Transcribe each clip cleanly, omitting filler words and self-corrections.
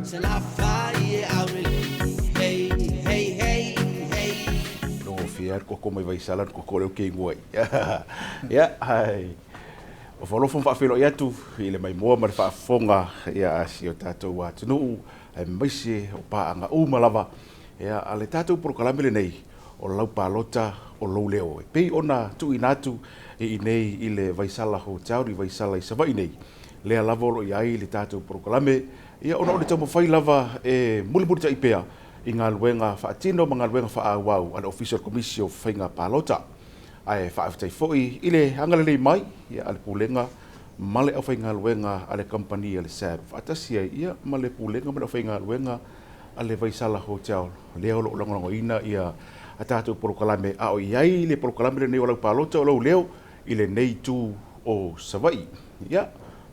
se la fai hey hey hey hey no fiar ko mai vai sala ko ko ke ngoi ya ai o folo fon fa filo ya tu ile mai mo mar fa fonga ya asio tato wa tunu ai mai se o pa anga o malava ya ale tato por kalambele nei o lau palota o lau leo pe ona tu inatu e nei ile vai sala ho tauri vai sala i savai nei le lavolo ya ile tato por kalame ia ona o te mo fai lava e muliburi ta ipea i ngā luenga whaatino ma ngā luenga whaawau an official commission whainga palota. Ai whaaftai foi ile hangalele mai ia ale pulenga male au whainga luenga ale company ale SAB. Whaatasia ia male pulenga male au whainga luenga ale Vaisala Hotel. Leo lo longo ina ia atatu porokalame a o iai le porokalame le nei walau palota o lau leo ile nei tu o Savai. Ia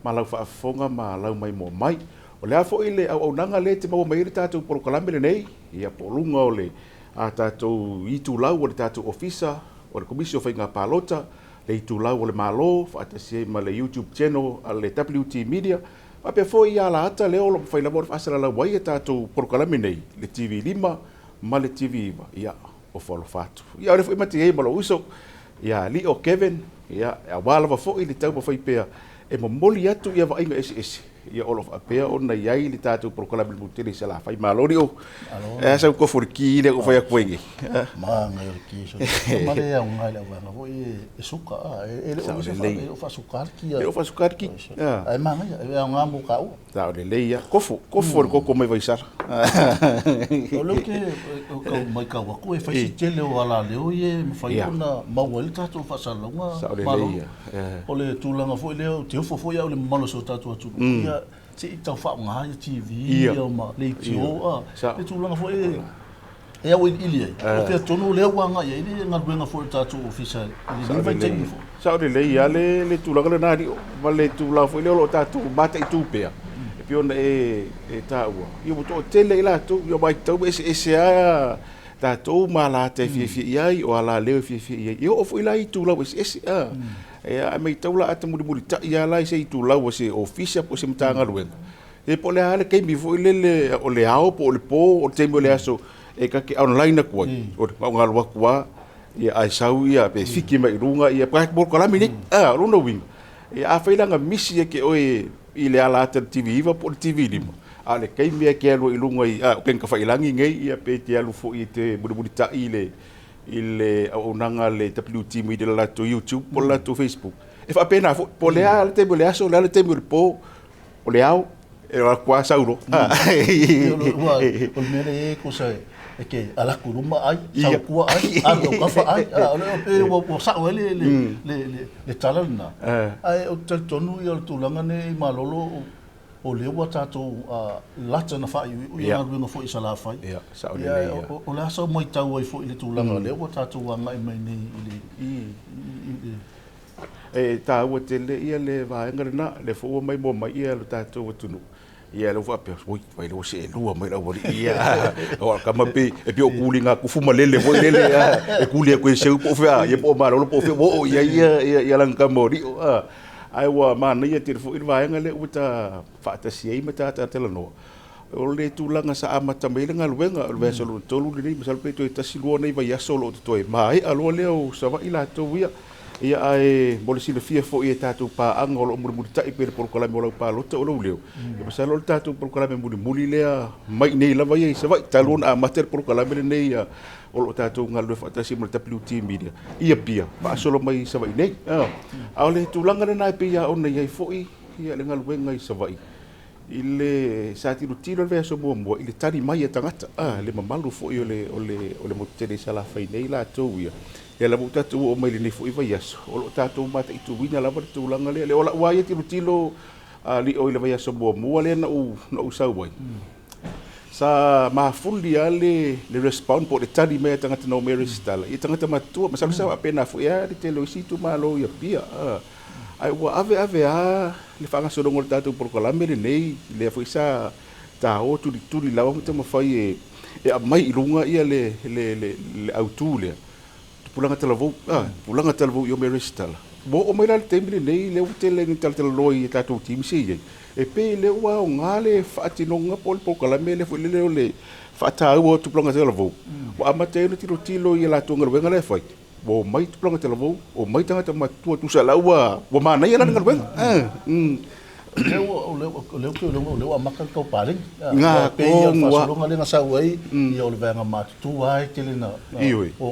malau whaafonga ma lau mai mo mai. O le afo ile au nanga le te mau mai le tātou porokalame le nei, ia polunga o le a tātou itu lau o le tātou ofisa, o le komisio whainga palota, le itu lau o le malo, whaatasia ma le YouTube channel, a le WT Media, ma pe fo ia la ata leo lo whaila mo le whaasara lau wai e tātou porokalame nei, le TV5, ma le TV1, ia o whalo whātu. Ia o le fo imati hei malo uso, ia li o Kevin, ia a wālawa fo i le tau ma whaipea, e mo moli atu ia wainga esi. Ia olof apea ona iai li tātou porokalame mutele se la whai malori o. E sa ko forki le o whai akuengi. Ma ngai o ki so. Ma le au ngai le wanga ho e suka e le o fa sukar ki. E o fa sukar ki. Ai ma ngai e au ngamu ka o. Ta o le leia. Kofo ko mai vai sar. O lo ke ko mai ka wa ko e fai tele o ala le o ye fai ona ma o le tātou fa salonga. Sa o le leia. O le tulanga fo le o te fo ia o le malo so tātou atu. Se i tau whao ngā TV, ia ma le tio, le tūlanga fo e au ili ai. O kia tono leo wanga ia, ili ngā ruenga fo e tātou ofisa, ili vai teimi fo. Sa o le leia, le tūlanga le nāri, ma le tūlanga fo i leo lo tātou mata i tūpea. E piona e tāua. Ia mo tō tele i lātou, ia mai tau ese a tātou ma la te fie iai, o ala leo fie iai. Ia o fo i la i tūlanga ese a. E mai taula ata muri ta ia lai se itu lau se ofisa po se mtanga luenga e po le ale ke mi vo le o le ao po le po o te mo le aso e ka ke online ko o nga lua kwa e ai sau ia pe fiki mai runga ia pa ko la mini runo wing e a faila nga misi ke o i le ala ata TV va po TV limo ale ke mi ke lo ilunga i o ken ka failangi ngai ia pe te alu fo i te muri ta ile au nanga le WT Media la to YouTube po la to Facebook e fa pena po le al te le aso le te po o le au e la kwa sauro o mere ko sai e ke ala kuruma ai sa ku ai a lo ka fa ai le o sa o le talana ai o te tonu i o tulanga ne malolo o le wa tātou lata na whai ui ngā ruenga fo i sa la whai. Ia, sa o le leia. O le asa mai tau ai fo i le tūlanga le wa tātou wanga i mai nei i E tā ua te le ia le vāenga rena, le fo ua mai mo mai ia le tātou atunu. Ia le ua pia, oi, vai le se e lua mai rau wari ia. O kama pe, e pia o kuli ngā kufuma lele, voi lele, e kuli a koe seu po whea, ia po marolo po whea, o ia langa mori, ai wa mana ia te fo i vaenga le uta faatasi ai mata ta la no o le tulanga sa amata mai nga luenga o le solo tolu ni masal pe to tasi lo nei vai solo to e mai alo le o sa va ila to ia ai bolisi le fia fo i tatu pa angolo mo ta i per por kola mo pa lo to lo leo e masal lo tatu por kola mo muli le mai nei la vai sa va talon a mater por kola me nei o lo tātou ngā lue whaatasi mo le WT Media. Ia pia, pa solo mai savai nei. Ao le tūlanga na e pia o nei ai fo'i, ia le ngā lue ngai savai. I le sātiro tiro le vea so mua, i le tari mai e tangata. Le mamalu fo'i o le motele sa la whai nei la tau ia. Ia la mutatu o mai le nei fo'i vai aso. O lo tātou mata i tuwina lava le tūlanga le ola ua ia tiro tilo li o i le vai aso mua le na u sauwai. Sa mafuli ale le respond po le tali me tangata no Mary Stala i tangata matua masalo sa apena fu ia le telo situ malo ia pia ai wa ave le fanga so ngol tatu por kolame le nei le fu sa ta o tu lawa mo tama fai e mai ilunga ia le autu le pulanga talavo yo Mary Stala mo o mai la te mini nei le te le ni tal loi ta tu tim si e pe le wa o ngale fa tino nga pol kala me le fu le fa ta o tu plonga te lavo wa amate no tilo i la tu ngal wenga le fai bo mai tu plonga te lavo o mai tanga ma tu sa la wa mana ia la ngal wenga leu amaka kau paling nga pe ia fasolonga le nga sauai ia o le venga mat tu ai ke le na o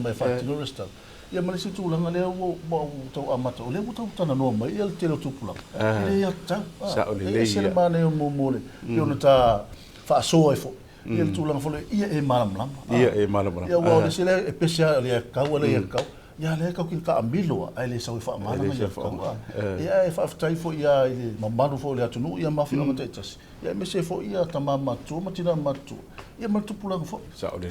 mai fa tino resta ia mali si tulanga le o tau amata o le tau tana no mai ia te tu pulang le ia tau sa o le se le mane o mole ia no ta fa so ai fo ia tulanga fo ia e malam ia o le sele e pesia le kau le kau ia le kau ki ka ambilo ai le sau fa malam ia kau ia e fa tai fo ia le mamanu fo le atunu ia mafi o te tas ia me se fo ia tamama tu matina matu ia matu pulang fo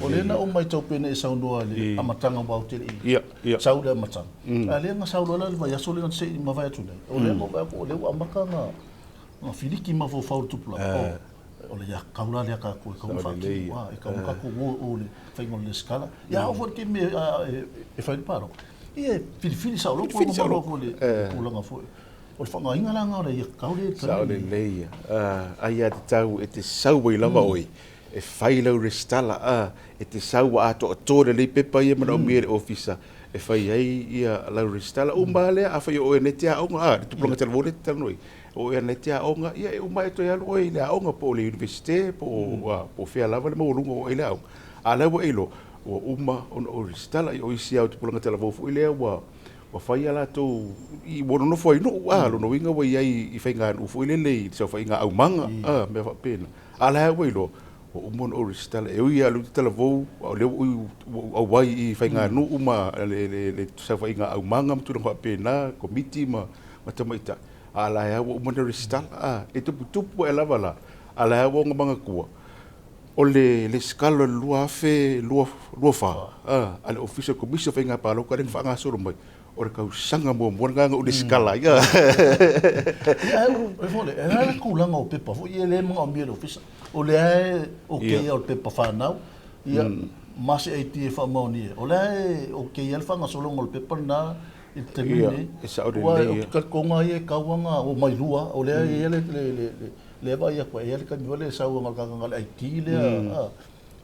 o le na o mai tau pene e sau noa le amatanga wau te ia sau le amatanga a le nga sau lola le vai aso le nga se ma vai atu nei o le mo ba ko le o amaka nga filiki ma fo fau tu pulang o le ya kaula le ka ko ka fa ki wa e ka ko o le fai ngol le skala ya o for ke me e fai paro ia fili sa lo ko mo ko le pulanga fo o le fanga inga langa o le kaule sa le le ai at tau e te sau i lava oi e fai lau restala e te sau a to le pepa ia mana o mire ofisa e fai ai ia lau restala o mbale a fai o e netia o nga tu plonga te vole te noi o e netia o nga ia o mai to ia lo e la o nga po le universite po fea lava le mo lungo o ile au a lava ilo o uma o restala o isi au tu plonga te lavo fu ile wa fai ala to i wono no foi no lo no winga wai ai i fai nga u fu ile le so fai nga au manga me fa pena ala wa ilo o mon oristala e ia lu tala vo o le o wai i fai nga no uma le sa fai nga au manga tu no pena komiti ma tamaita ala ya o mon oristala e tupu e lava la ala ya o manga kua o le skalo lua fa ala official commission fai nga pa lo ka ren fa nga so mai o le kau sanga mo nga o le skala ia e fole e la kulanga o pepa fo ia le mo ambie official o le o ke o pepa fa nau ia mas e ti fa mo ni o le o ke ia fa nga solo ngol pepa na e termine e sa o le ka konga ia kawanga o mai lua o le ia le va ia ko ia ka le sa o nga nga ai ti le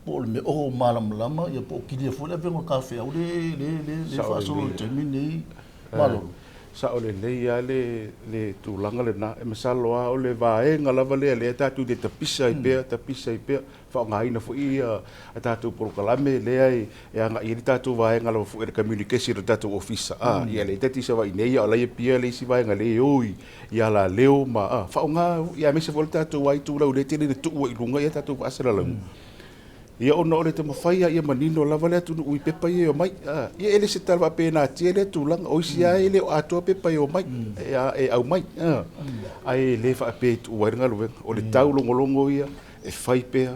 po me o malam lama ia po ki dia fo le vengo kafe o le fa solo termine malo sa o le ia le tūlanga le na e masalo a o le vaenga lava le tatu de tapisa i pea fa ngaina fo ia a tatu porokalame le ai e anga i tatu vaenga lava fo e communication tatu officer ia le tati sa vai nei o le pia le si vaenga le oi ia la leo ma fa nga ia me se vol tatu wai tu la le tele tu i lunga ia tatu asala la ia ona ole te mawhaia ia manino lava le atu ui pepa ia o mai ia ele se talwa pena tia le tūlanga o isi ai le o atua pepa ia o mai e au mai ai le wha pe tu waringa luenga o le tau longolongo ia e whai pea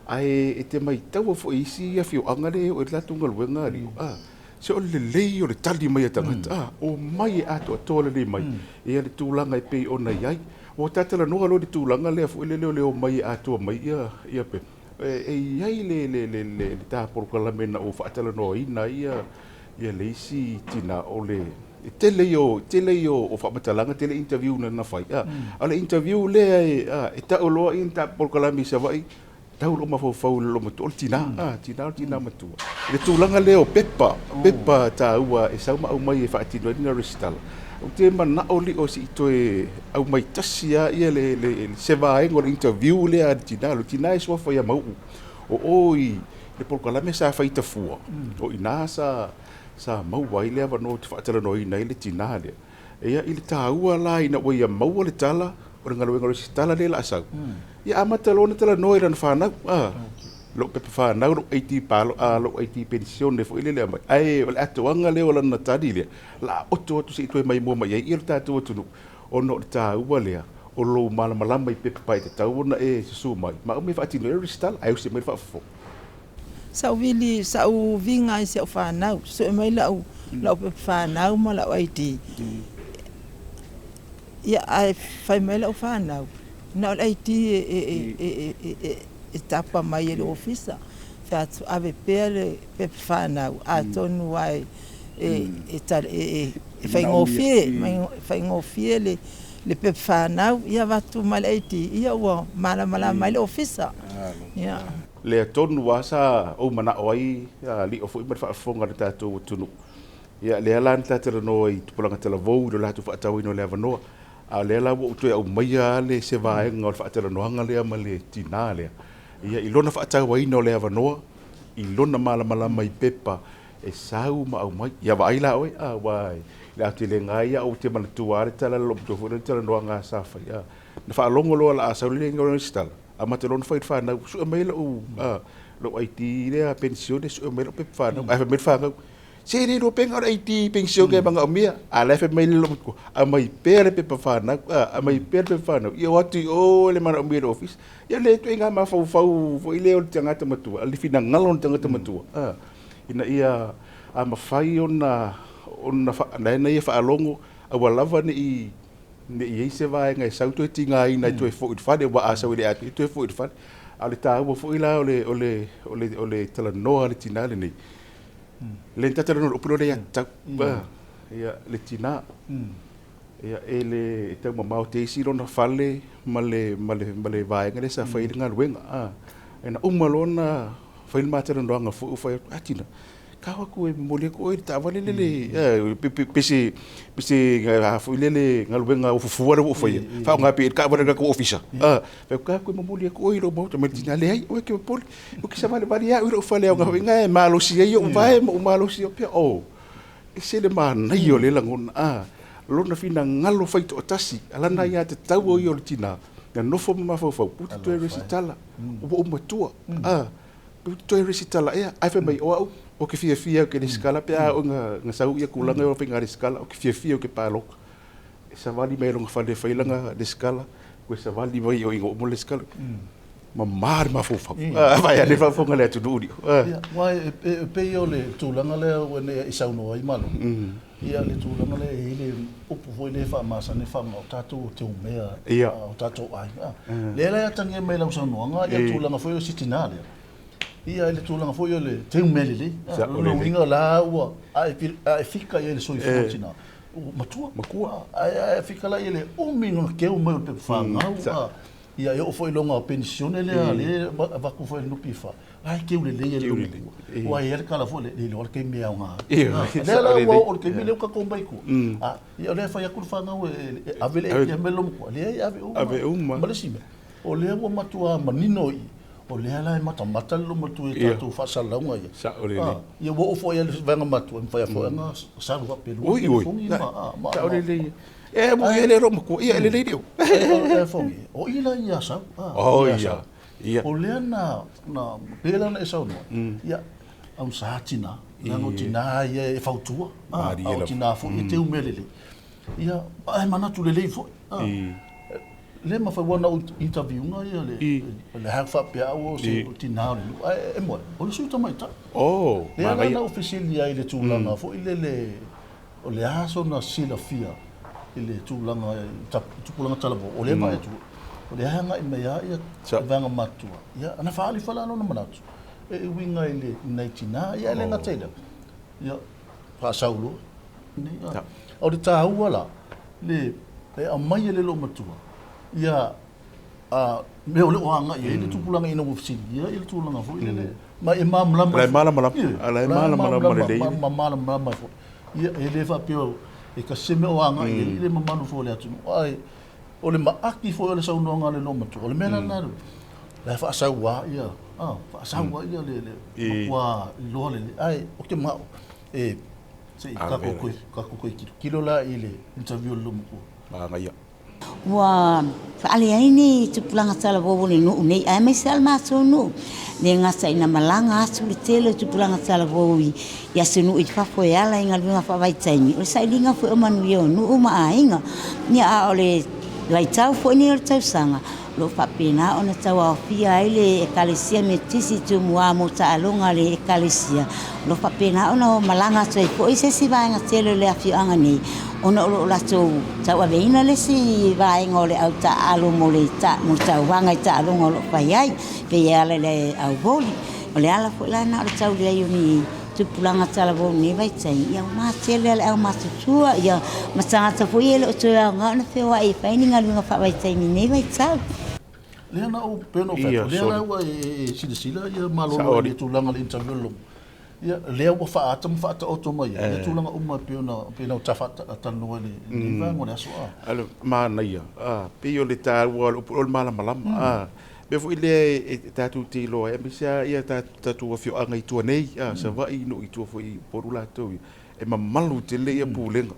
ai e te mai tau fo isi ia fio anga le o le latunga luenga rio se o le lei o le tali mai tangata o mai e atua tola le mai ia le tūlanga e pe ona iai o tatala noa lo di tūlanga lea fu le o mai atua mai ia pe e iai le ta porkalame na o whaatala noa ina ia le isi tina o le tele yo o whamatalanga tele interview na whai ale interview lea e ta o loa in ta porkalame sa vai tau lo mafau lo matu o tina matua le tūlanga lea o pepa ta ua e sauma au mai e whaatino ina restala o te mana o li o si ito e au mai tasia ia le se vaenga o le interview le a tina e soa whaia mau o oi le porkalame sa whaita fua o ina sa mau wai le ava no te whaatala no ina le tina le ia ili tāua la ina o ia mau le tala o le ngaloenga si tala le la asau ia amata lo na tala no e rana whanau lo pepe whanau lo 80 palo lo 80 pension le fo ile le mai ai o le atuanga le o la natadi le la oto si ito mai mo mai ia tatu tunu o no tāua lea o lo malama i pepe pai te tau na e su mai ma o me fa tino ristal ai o se me fa fo sa u vinga se o whanau so e mai lau pepe whanau ma lau IT ia ai fai mai lau whanau na o IT e tapa mai ele ofisa fa ave pele pe whanau a tonu ai fai ngofie le pe whanau ia watu malaiti ia ua mala mai le ofisa ia le tonu wasa o mana oi li o fu ima fa fonga le tatou tunu ia le ala tatou no i tupulanga tela vou do la tu fa tau ino le avanoa a le ala wo tu au mai le se vai ngol fa tela no anga le ma le tina le ia i lona fa tau ino le avanoa i lona mala mai pepa e sau ma au mai ia vai la oi a wai la te le ngai au te mana tuare tala lo to fu tela no anga sa fa ia na fa longo lo la sa le ngol stal a matelon fa fa na su mai lo lo IT le a pensione su mai lo pe fa na a me fa se ni do penga IT pensione ke banga mia a le fe mai lo ko a mai pere pe fa na a mai pere pe fa na ia wati o le mana mi office ia le tu nga ma fa fo ile o tanga te matu ali fina ngalon tanga te matu ina ia a ma fai ona fa na ia fa longo a wala ni i se vai ngai sau tu tinga ina tu fo it fa de wa asa we ati tu fo it fa ale ta wo fo ila ole tala no ale tina le ni le tata no opro le ta ba ia le tina ia ele te mama o te si rona fale male vai ngai sa fa inga wenga ena umalona fa il matera no nga fo fa atina kawa ko mole ko ta vale le pisi fo le ngalwenga o fuara o foi fa nga pe ka vale ko ofisa pe ka ko mole ko iro mo to metina le ai o ke pol o ke sa vale varia o fa le nga nga malo si yo vai o malo si pe o ese le man yo le langon lo na fina ngalo fa to tasi ala na ya te tau o yo tina na no fo ma fo puto to resitala o matua to resitala ai fa mai o ke fia ke le skala pe o nga sau ia kulanga o pinga le skala o ke fia o ke palo sa vali me longa fa le failanga de skala ko sa vali mai o mo le skala ma mar ma fofa vai ale fa fonga le tu duri wa pe yo le tulanga le o ne isa no ai malo ia le tulanga le ile o po le fa masa ne fa mo tatu te umea o tatu ai le la ya tange me la usano nga ia tulanga foi o sitinale ia le tulanga foi le te melele no winga la ua ai fika ele soi fotina matua ai fika la ele mingo ke o meu pe fanga ia eu foi longa pensione le va ku foi no pifa ai ke le le wa ele kala foi le lo ke me nga le la o ke me le ka kombai ku ia le fa ya ku fanga avele e melom ku le ave uma malesime o le o matua manino o le ala e mata lo matu e tatu fa salonga ia sa o le ia wo fo ia venga matu fa ia fo nga sa ro pe lo sa o le mo ele ro mo ia le dio fo o ila ia sa ia o le na pela na esa no ia am sa tina na no tina ia e fautua o tina fo e te umelele ia ai mana tu le fo le ma fa wana interview nga ia le hafa pe o se tina e mo o su ta mai ta le na official ia ile tulanga fo ile o le aso na sila fia ile tulanga tulanga talabo o le ma tu o le hanga i me ia vanga matua ia ana fa ali fala no manatu e winga ile naitina ia le nga tele ia fa saulo ni o de ta wala le a mai le lo matua ia me ole o anga ia ile tupulanga ina ofisi ia ile tupulanga fo ile ma e mamla fo ia ele fa pio e ka seme o anga ile mamanu fo le atu ai ole ma aki fo le sau no anga le no matu ole mena na la fa sawa ia fa sawa ia le wa lo le ai o ke ma e se ka ko kilo la ile interview lo mo ma ia wa fa ale ini tupulanga tala bobo le no nei ai me sal ma so no le ngasa ina malanga asu le tele tupulanga tala bobo ya sunu i fa fo ya la inga lunga fa vai tsaini o sai linga fo manu yo no uma ainga ni a ole vai tau fo ni o tau sanga lo fa pena ona tau afia ile ekalesia metisi tu mua mo ta alonga le ekalesia lo fa pena ona malanga tsai fo ise si vai nga tele le afia anga nei ona o la tau aveina le si vai ngole au ta alo mo le ta mo tau wanga ta alonga lo pai ai pe ia le au voli o le ala fo la na tau le uni tupulanga talavo ni vai tai ia matele le au matutua ia masanga tapo ia le toa ngana fewa e faininga lunga fa vai tai ni vai tai Lena o peno fa. Lena o sila ia malo le tulanga le interview. Ia lea o fa atam fa ta auto mai. Ia tulanga uma pena o tafa tanu ni va ngone aso. Alo mana ia. Pio le ta o mala malama. Be fu ile tatu tilo e misia ia tatu fio anga itu nei sa vai no itu fo I porula to e mamalu te le ia pulenga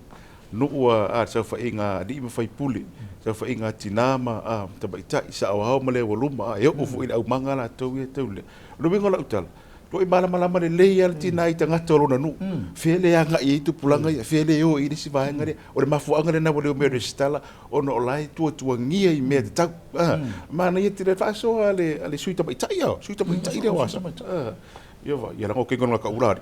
no a sa fa inga di me fai puli sa fa inga tinama ta baita sa o male voluma e o fu ina au manga la to ia to le lo bingo la utal to I mala mala le ia tina I tanga to na nu fele anga I tu pulanga fele o I si va ngare o le mafu anga na o le me restala o no lai tu ngia I me ta mana ia tire fa so ale suita baita ia suita baita ia wa ia va ia ngo kengo ka urari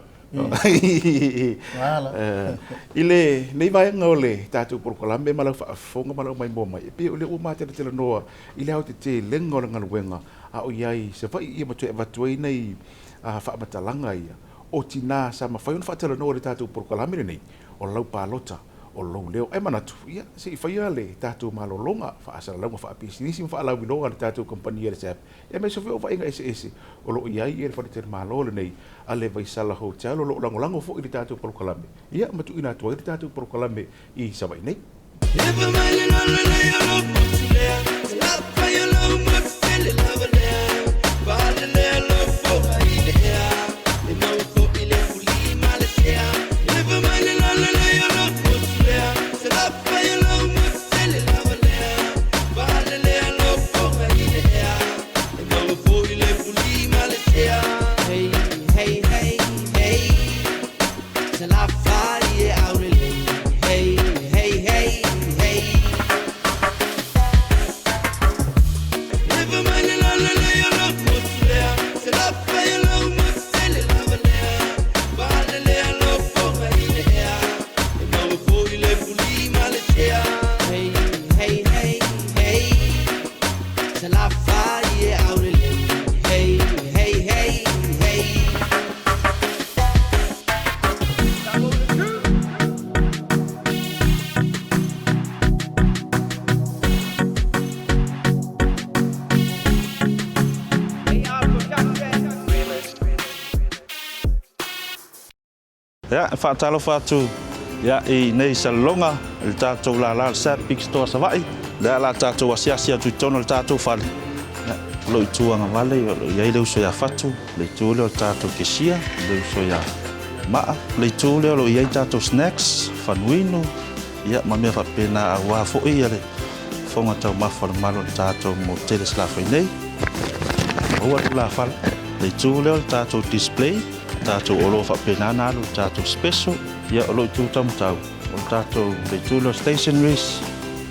ile nei vai ngole tatu por kolambe mala fa fonga mala mai mo mai pe ole o mate te no ile au te lengo ngal wenga a o yai se fa I mate va tu nei a fa matalanga ia o tina sa ma fa un fa te no le tatu por kolambe nei o lau palota o lo leo e manatu ia se fa ia le tatu malo longa fa asala longa fa business fa la winonga le tatu company le sap e me so fa inga ese o lo ia ia fa te malo le nei ale vai sala hotel lo lango fo I tatu por kolambe ia matu ina to I tatu por kolambe I sa vai nei Ya, whaatalo whātu. Ya, I nei salonga, le tātou la sa big store sa vai. Le la tātou asiasia tu tono le tātou whale. Ya, lo I tuanga wale, lo iai leo so ya whatu. Le tu leo tātou kesia, leo so ya maa. Le tu leo lo iai tātou snacks, whanuino. Ya, mamia whapena a wafo I ale. Whonga tau mawhara malo le tātou mo teles la whainei. Hoa tu la whale. Le tu leo le tātou display. Tātou olo whapenana alo tātou special ia olo I tūtamu tau o tātou le tūleo stationaries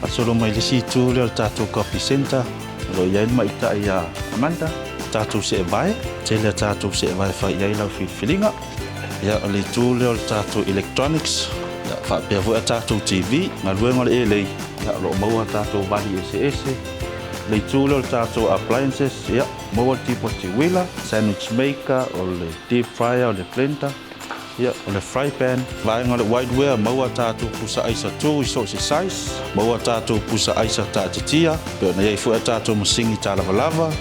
a solo mai le si tūleo tātou coffee center lo iai mai ta ia Amanda tātou se vai tele tātou se vai fa iai lau whiwhiringa ia le tūleo tātou electronics ia whapea vui a tātou TV ngā luenga le elei ia lo maua tātou vali ese le tūleo tātou appliances ia maua tipoti wila, sandwich maker, o le deep fryer, o le blender, ia, o le fry pan. Vaenga le whiteware, maua tātou pusa aisa tū I so se size, maua tātou pusa aisa tātitia, peo na iei fua tātou masingi tā lava.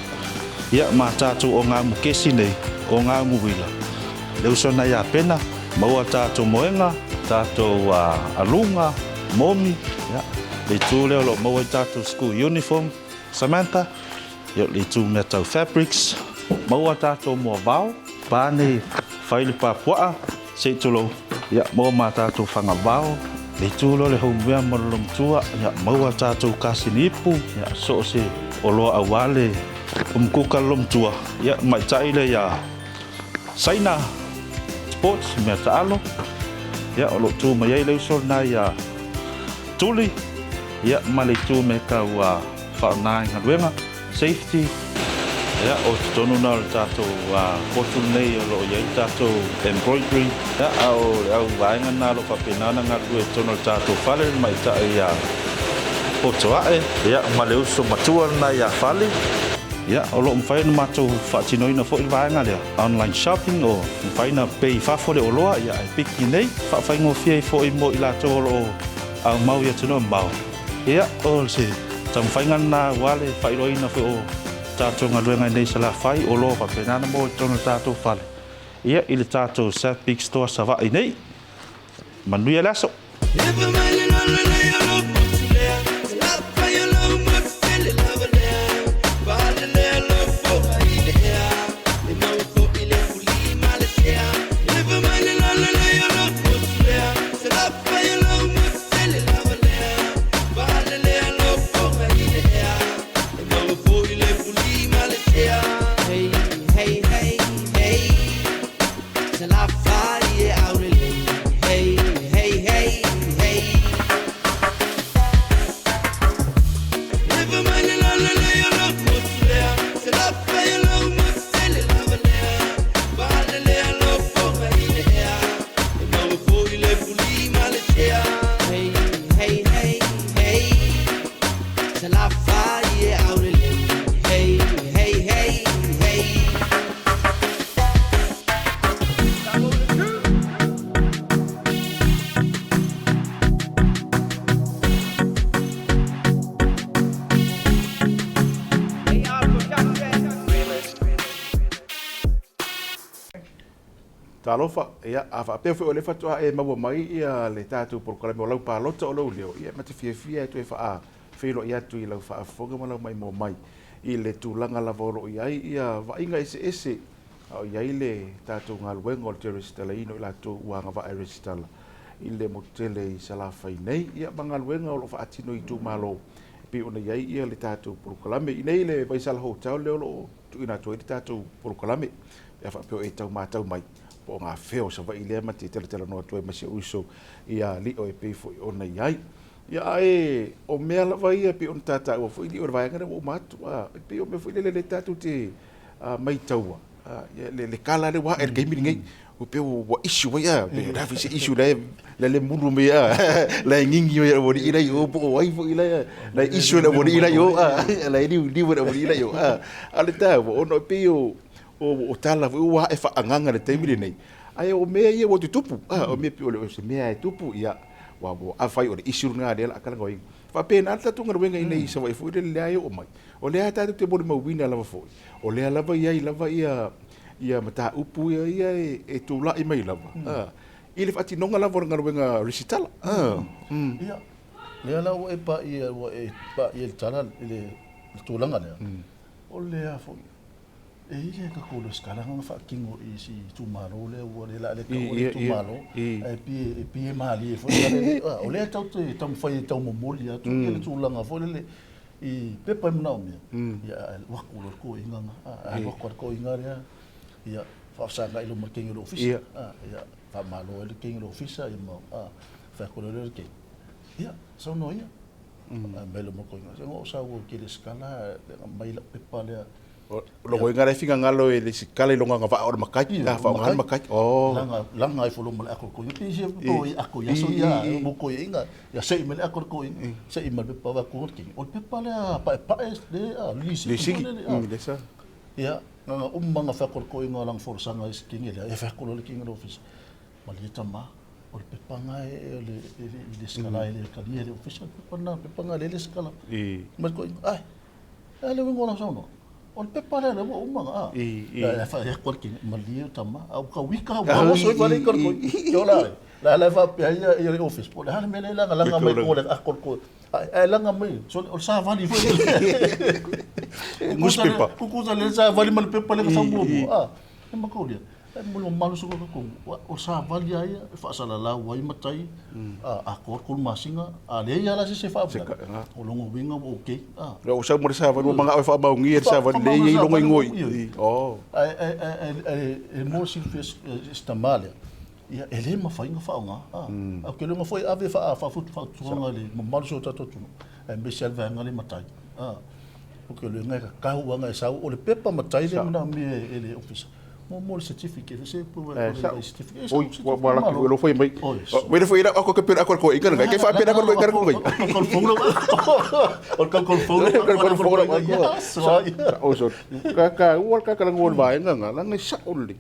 Ia, ma tātou o ngā mukesi nei, o ngā muwila. Le usona ia pena, maua tātou moenga, tātou alunga, momi, ia, le tūleo lo maua tātou school uniform, Samantha, ia le tū mea tau fabrics, maua tātou mua vau, pāne whaile pāpuaa, se tolo, ia maua mā tātou whanga vau, le tūlo le hou mea marolom tua, ia maua tātou kāsini ipu, ia so se oloa awale, umkuka lom tua, ia mai taile ia Saina Sports, mea taalo, ia olo tū mai ei leusol na ia tuli, ia male tū me kau whaonai ngaruenga, safety, ia o tonu na tātou potul nei o lo iai tātou embroidery, ia au vaenga nā lo whapenana ngarue tonu tātou whale mai ta ia potoae, ia maleuso matua na ia whale, Ia, o lo mwhai na mātou whaatino ina fo i vaenga lea. Online shopping o mwhai na pei whafo le o loa, ia e piki nei, whawhai ngō fia i fo i mo i lātou o lo au mau ia tino mau. Ia, o se, ta mwhai ngana wale whairo ina fo o tātou ngā luenga nei sa la whai o loa pa penana mo i tono tātou whale. Ia, i le tātou South Big Store sa vai nei. Manuia laso. Talofa, ia, afa pe o le fatua e maua mai ia le tātou proklame o lau pālota o lau leo. Ia, mate fia e tu e wha whilo ia tu i lau wha whonga malau mai mo mai. I le tūlanga lava o lo iai, ia wainga ese au iai le tātou ngā luenga o le te resitala ino i lātou uanga wa e resitala. I le motele i salawhai nei, ia mga luenga o lo wha atino i tū malo. Pi ona iai ia le tātou proklame. I nei le Vaisala Hotel leo lo tu ina tu i le tātou proklame. Ia wha peo e tau mātau mai. Po ngā wheo sa vai lea mati tela noa tue masi uso ia li o e pefo i ona iai. Ia e o mea lawa ia pe on tata ua fui li o rwaianga o matu. Pe o me fui le tatu te mai taua. Le kala le wa e keimiri ngai. O pe o wa isu wa ia. Pe rafi se isu le muru me ia. La ngingi o wori ina yo po o waifu ina ia. La isu le wori ina yo. La ni wori ina yo. Ale ta ono pe o tala wa e fa anganga le temiri nei ai o mea ia o tupu o me pe o se mea e tupu ia wa a fai o isu nga de la kala ngoi fa pena ta tunga wenga nei sa vai fu le ai o mai o le ata te bodi mau wina lava foi o le lava ia mata upu ia e tu la i mai lava ile fati nonga lava nga wenga risitala ia le la o e pa ia o e pa ia tala ile tulanga le o le a foi e ia ka kolo skala nga fa kingo i si tumaro le o le la le ka o le tumaro e pi mali fo o le tau te tam fai tau momoli atu le tulanga fo le i pepa mna o me ia wa kolo ko inga wa ko inga ia fa sa ga ilo marking lo office ia fa malo le king lo office ia mo fa kolo le ke ia so no ia belo mo ko inga so sa o ke le skala mai la pepa le lo ko ngare finga ngalo e le sikale longa nga va o makai fa ngan makai langa ai folo mal akor ko pi je to ako ya so ya mo ko inga ya sei mal akor ko sei mal pe pa ko ki o pe pa la pa de lisi desa ya nga mga fa ko inga lang forsa nga skin ya fa ko le king office mal yeta ma o pe pa nga le skala le kali le official pe pa nga le skala mal ko ai ale ngona so no on pe para le mo umanga la fa ya ko ki malio tama au ka wika wa so vale ko yo la fa pe ya office po la me la nga mai ko le akor ko ai la nga mai so sa vali fo newspaper ku le sa vali mal pe pa le sa mo e ma ko dia mo lo malu so ko o sa vali ai fa sala la wai matai akor ko masinga ale ya la se fa o longo winga okay o sa mo sa vali mga fa ba ngir sa vali le longo ngoi e mo si fes esta malha ia ele ma fa inga fa nga a ke longo foi ave fa fut fa tunga le mo malu so tato tu e special va ngale matai o ke le nga ka wa nga sa o le pepa matai le na me ele office Mo certificate se po certificate. Oi, wala ko lo foi mai. Mai foi ira ako ke pera ako ko ikan ke fa pera ako ikan ko mai. Kol fono. Oh so. Ka wal ka lang wal ba nga lang ni sa uli.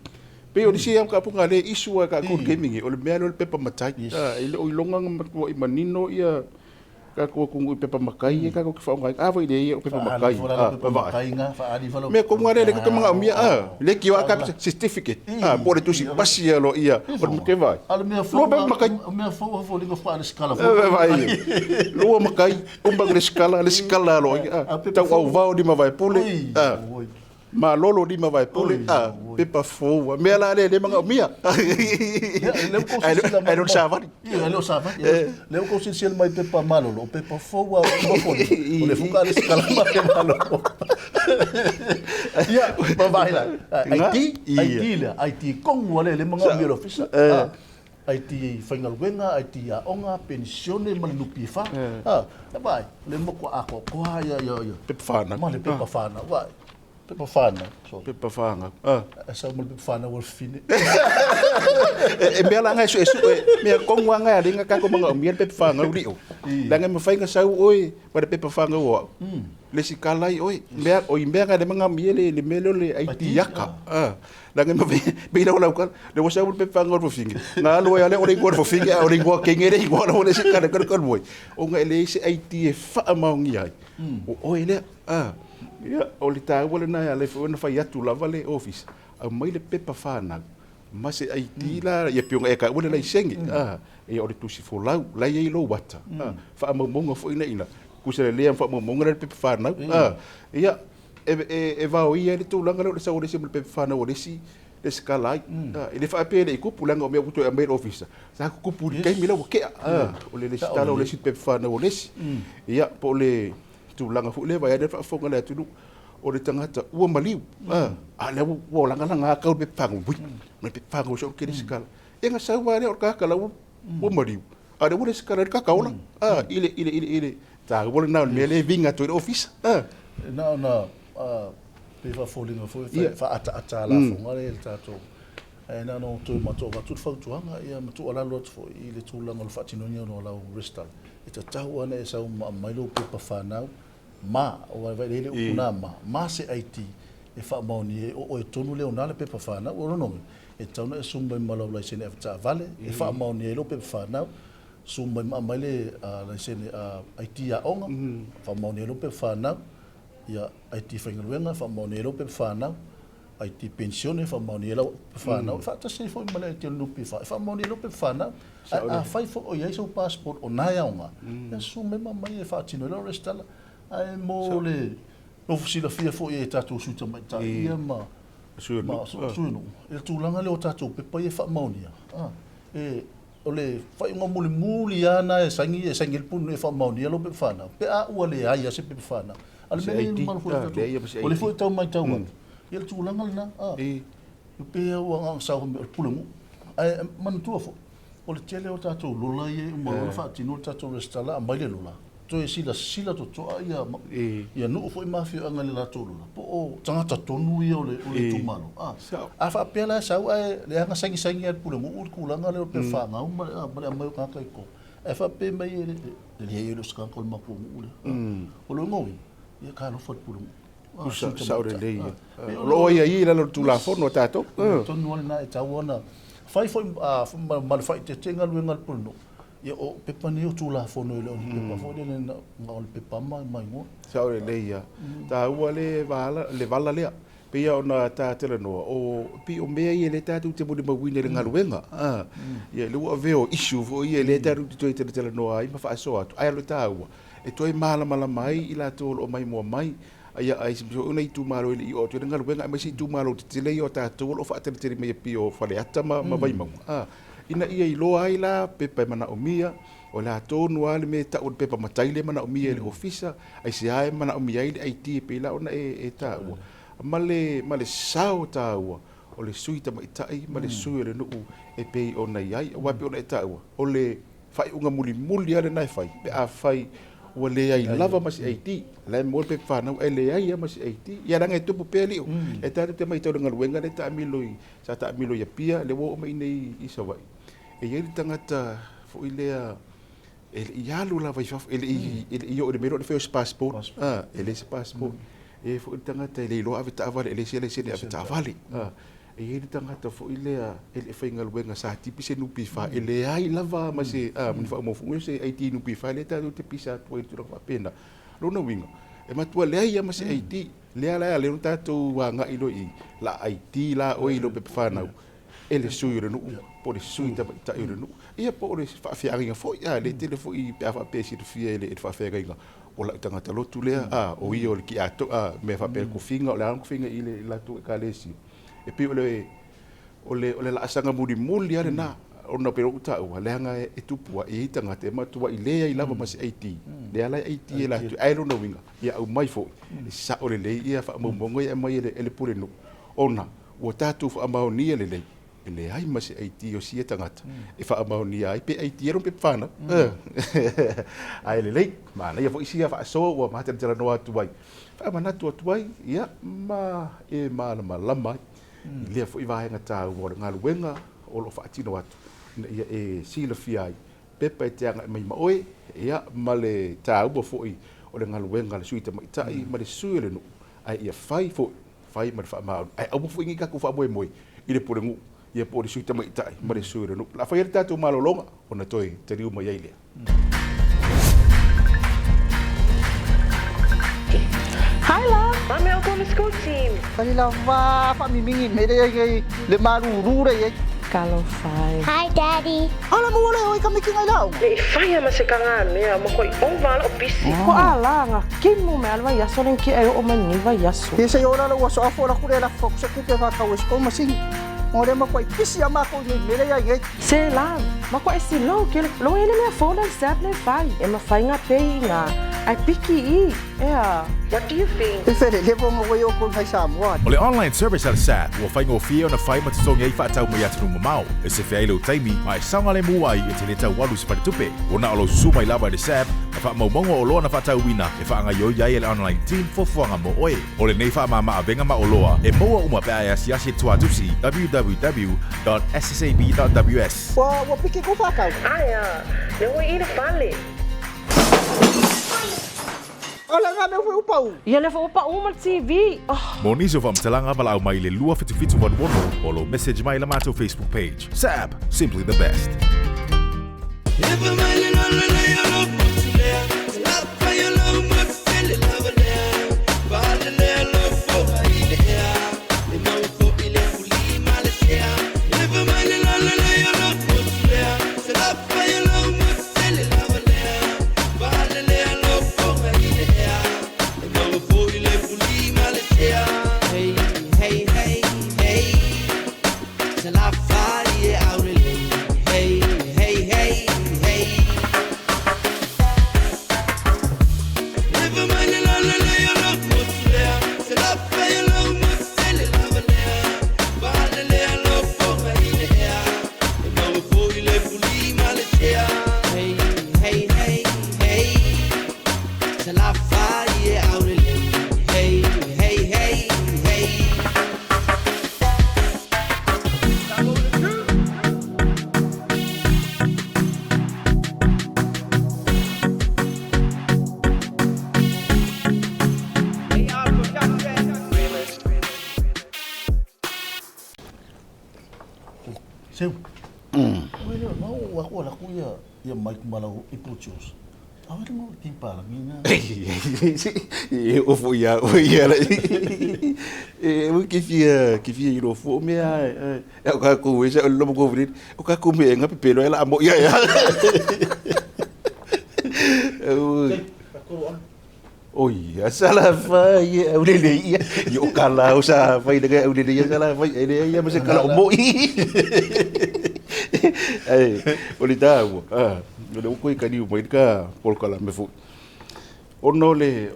Pero di siya ka punga le isu ka ko gaming o le melo le pepa matai. Ile o longa mo imanino ia ka ko kung pepa makai ka ko fa ngai ava ide o pepa makai makai nga fa ali falo me ko ngare le ko mga umia le ki wa ka certificate pode tu si pasia lo ia o mo ke vai al me fo me fo lingo fa skala fo vai lo makai bag le skala lo tau au vau di ma vai pule ma lolo di ma vai pule pepa fo me la le mga umia ai don't savari le sava le ko sin mai pepa malo lo pepa fo wa fo le fuka le skala ma ke malo ya ma vai la IT kong wale le mga umia officer IT final wenga IT a onga pensione malupi fa vai le mo ko ako ko ya pepa fana ma le pepa fana wa pepa fana so pepa fanga esa mo pepa fana wal fine me la ngai so me kong wa ngai linga ka ko mga umia pepa fanga rio la ngai me fai nga sau oi para pepa fanga wo le sikalai oi me oi me nga de mga umia le melo le IT yaka la ngai me be la la ka le wo sau pepa fanga fo fingi nga lo ya le ori go fo fingi ori go kengere go lo le sikala ka boy o ngai le si IT fa maungi ai oi le ya o le tā wale nai ale whana whai atu lava le office a mai le pepa whānau ma se IT la ia pionga e ka wale lai sengi e o le tusi fo lau lai ei lo wata wha amamonga fo ina ina kusere lea wha amamonga le pepa whānau ia e vau ia le tūlanga leo le sa o le se le pepa whānau o le si le skala ai e le wha apea le i kupu langa o mea kuto e a mail officer sa kupu li kaimi lau kea o le le sitala o le si pepa whānau o le si ia po le tūlanga fu le vai de whaafonga le atunu o le tangata ua maliu le ua langa kau pe pangu me pe pangu so kiri skala e nga sau vai le o kaka lau ua maliu le ua le skala le kaka ola ile ta wole na me le vinga to office na pe fa folinga fo fa ata la fonga le tato na no to mato va tut fa tuanga ia mato ala lot fo ile tūlanga le fatinonia no la restal ita tau ana e sau mai lo pepa whanau ma o vai le una ma se IT e fa mauni o e tonu le ona le pepa whanau o no e tau na e sumba malo la sene fa vale e fa mauni lo pepa whanau sumba mai le la sene IT a onga fa mauni lo pepa whanau ia IT final wenga fa mauni lo pepa whanau IT pensione fa mauni lo whanau fa ta se fo male te lupi fa mauni lo pepa whanau a fai fo o ia so passport o nai aunga e sume mai e fa tino lo restala ai mo le no fusila fia fo e tatu suta mai ta ia ma suino e tūlanga le o tatu pe pai e fa maunia e o le fai nga muli ana e sangi el punu e fa maunia lo pe fana pe a ua le ai se pe fana al me mal fo o le fo tau mai tau ia le tūlanga na e pe a ua nga sa o pulu ai man tu fo o le tele o tatou lola ia uma o whaatino o tatou restala a mai le lola. To e sila to toa ia nuu fo i mawhi anga le latou lola. Po o tangata tonu ia o le tumalo. A whaapea la sau ai le anga sangi pule mo ur kulanga le o pe whaanga o ma le amai o kaka i ko. E whaapea mai le hei lo skanko le mapu mo ule. O lo ngowi, ia ka lo fat pule mo. Saure le ia. Lo ia i la lo tulafono tatou. Tonu ale na e tau ana. Fai foi mal fai te tenga luenga puno ia o pepa ni o tulafono ile o pepa fo le na o pepa mai ngo sa le ia ta ua le vala le pe ia ona ta tele no o pi o me ia le tatu te bodi mawine le ngaluenga ia le ua veo issue fo ia le tatu te tele no ai ma fa so atu ai lo ta ua e toi mala mai ila to o mai mo mai ia ai so una i tu malo i o te ngaluenga mai si tu malo te le o ta to o fa tele me pi o fa le ata ma vai mo ina ia i lo ai la pepa mana o mia o la tonu ale me ta o pepa matai le mana o mia le ofisa ai se ai mana o mia i IT pe la ona e ta ua male sao ta ua o le suita mai tai male sui le no e pe ona ai wa pe ona e ta ua o le fai unga muli ale nai fai pe a fai ua le ai lava ma si aiti la mo pe whanau e le ai ma si aiti ia ranga e tupu peli o e tare te mai tau ngaluenga le ta amiloi sa ta amiloi a pia le wo mai nei i sawai e ia tangata fo ilea e alu lava i faf ele i o de mero de first passport ele se passport e fo tangata ele lo ave ta vale ele se ave ta vale e ia tangata fo ilea ele fa ngaluenga sa tipi se nupi fa ele ai lava ma se mun fa mo fu se aiti nupi fa le ta te pisa to tu fa pena lo no winga e matua le ai ma se aiti le ala le ta to wa nga ilo i la aiti la o ilo pe fa na ele sui no po le sui ta ilo no ia po le fa fia ringa fo ia le tele fo i pe fa pe si fia le fa fia ringa o la tangata lo tu le o i o le ki ato me fa pe ko finga o la ko finga i le la tu ka le si e pe ole la asanga muli ale na ona pero uta o le hanga e tupua e tanga te matua i lea i lava masi aiti le ala aiti e la tu ai no winga ia au mai fo sa ole le ia fa mongo ia mai ele pure no ona o tatu fa ma ni le ai masi aiti o sia tangata e fa ma ni ai pe aiti ero pe fana ai le mana ia fo isia fa so o ma te no atu vai fa ma natu atu vai ia ma e ma lama le fo i vai nga ta o ngaluenga o lo fa tino atu ia e sila fiai pepa te anga mai maoi ia male ta ubo fo i o le ngaluenga le suita mai tai ma le suile no ai ia fai ma fa ma ai ubo fo inga ku fa moi i le porengu ia po le suita mai tai ma le suile no la fa ia tatu malolonga ona toi te riu mai ile Hi, love. Mami ako ng school team. Kanila pa mimingin. May day le marurure ye. Kalo fai. Hi, Daddy. Alam mo wala oy kami kingayaw. Le fai ama se kangan ya mo koy oval o pisi. Ko ala nga kim mo me alwa yaso len ki ayo o maniva yaso. Yesa yora la waso afora kure la fox ku te va ka wes ko masing. Ore mo koy pisi ama ko ni mere ya ye. Se la, ma ko esi lo ke lo ele me phone and sap le fai. E ma fai nga pay nga. Ai piki i. Yeah. What do you think? Fere levo mo yo ko fai samwa. O le online service al SAP, ua whaingo fia o na whai matasonga i whaatau mai atu runga mau. E se whea ilo taimi, mai sanga le muai e te le tau walu se tupe. O na alo susu mai lava le SAP, na wha maumongo o loa na whaatau wina, e whaanga yo iai le online team fofuanga mo oe. O le nei wha maa avenga ma o loa, e moa uma pe ai asiasi tuatusi www.ssab.ws. Wa piki ko whakau. Aya, le wo i le fale. Ola nga me foi upau. Ia le fo pa uma TV. Monizo vam talanga bala au mai le lua fitu wanuono, o lo message mai la mato Facebook page. SAP, simply the best. Seu. Bueno, mau aku la kuya ya mai malau ipuchos. Awal mau timpa lagi na. O foi la. O que fia iro fo me é o cara com isso, eu não vou ver. O cara com me nga pelo ela amo ya. Oi, asala fai, eu lele ia. Yo kala usa fai dengan eu lele ia sala fai, ele ia mesti kala mo. Ai, boleh tahu. Ole ko ikani mo ika por kala me fu. Ono le